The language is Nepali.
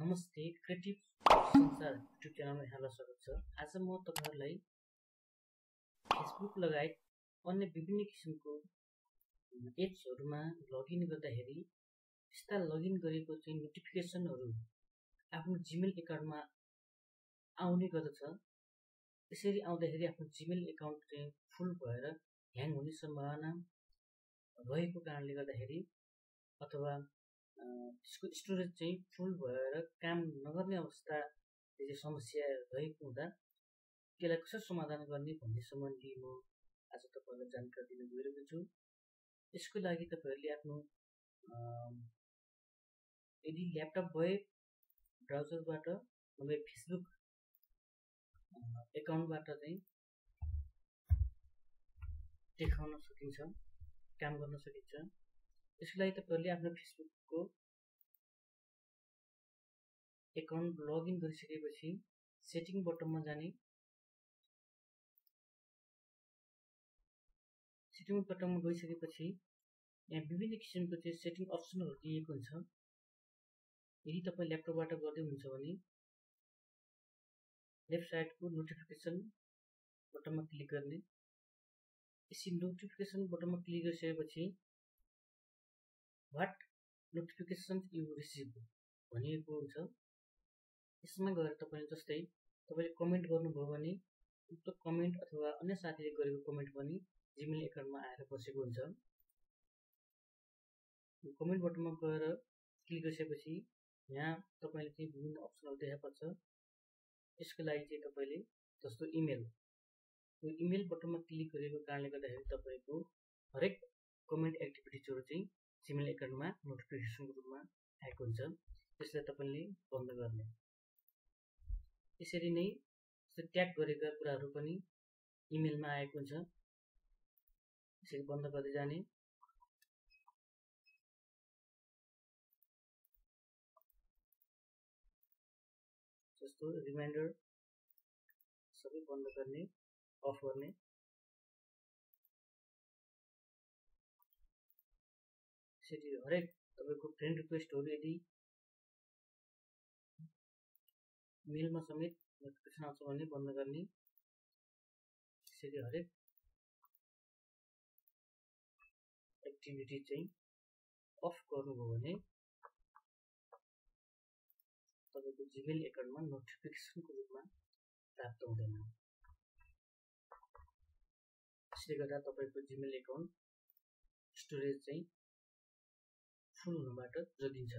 नमस्ते, क्रिएटिभ संसार युट्युब च्यानलमा यहाँलाई स्वागत छ। आज म तपाईहरुलाई फेसबुक लगायत अन्य विभिन्न किसिमको एप्सहरुमा लगइन गर्दाखेरि यस्ता लगइन गरेको चाहिँ नोटिफिकेसनहरु आफ्नो जीमेल एकाउन्टमा आउने गर्दछ। यसरी आउँदाखेरि आफ्नो जीमेल एकाउन्ट चाहिँ फुल भएर ह्याङ हुने सम्भावना रहेको कारणले गर्दाखेरि अथवा त्यसको स्टोरेज चाहिँ फुल भएर काम नगर्ने अवस्था समस्या रहेको हुँदा त्यसलाई कसरी समाधान गर्ने भन्ने सम्बन्धी म आज तपाईहरुलाई जानकारी दिन गइरहेको छु। यसको लागि तपाईहरुले आफ्नो यदि ल्यापटप भए ब्राउजरबाट नभए फेसबुक एकाउन्टबाट चाहिँ देखाउन सकिन्छ, काम गर्न सकिन्छ। यसको लागि तपाईहरुले आफ्नो फेसबुकको एकाउन्ट लगइन गरिसकेपछि सेटिङ बटनमा जाने, सेटिङ बटनमा गइसकेपछि यहाँ विभिन्न किसिमको चाहिँ सेटिङ अप्सनहरु दिएको हुन्छ। यदि तपाई ल्यापटपबाट गर्दै हुनुहुन्छ भने लेफ्ट साइडको नोटिफिकेसन बटनमा क्लिक गर्ने। यसरी नोटिफिकेसन बटनमा क्लिक गरिसकेपछि व्हाट नोटिफिकेसन यु रिसिभ भनिएको हुन्छ। यसमा गएर तपाईले जस्तै तपाईले कमेन्ट गर्नुभयो भने उक्त कमेन्ट अथवा अन्य साथीले गरेको कमेन्ट पनि जीमेल एकाउन्टमा आएर बसेको हुन्छ। कमेन्ट बटनमा गएर क्लिक गरिसकेपछि यहाँ तपाईले चाहिँ विभिन्न अप्सनहरु देखा पर्छ। यसको लागि चाहिँ तपाईले जस्तो इमेल, यो इमेल बटनमा क्लिक गरेको कारणले गर्दाखेरि तपाईको हरेक कमेन्ट एक्टिभिटीहरु चाहिँ जीमेल एकाउन्टमा नोटिफिकेसनको रूपमा आएको हुन्छ। त्यसलाई तपाईले बन्द गर्ने। यसरी नै ट्याग गरेका कुराहरु पनि इमेलमा आएको हुन्छ। यसरी बन्द गर्दै जाने। जस्तो रिमाइन्डर सबै बन्द गर्ने, अफ गर्ने। यसरी हरेक तपाईको फ्रेन्ड रिक्वेस्टहरु यदि मेलमा समेत नोटिफिकेसन आउँछ भने बन्द गर्ने। यसरी हरेक एक्टिभिटी चाहिँ अफ गर्नुभयो भने तपाईको जीमेल एकाउन्टमा नोटिफिकेसनको रूपमा प्राप्त हुँदैन। यसले गर्दा तपाईको जीमेल एकाउन्ट स्टोरेज चाहिँ फुल हुनबाट जोगिन्छ।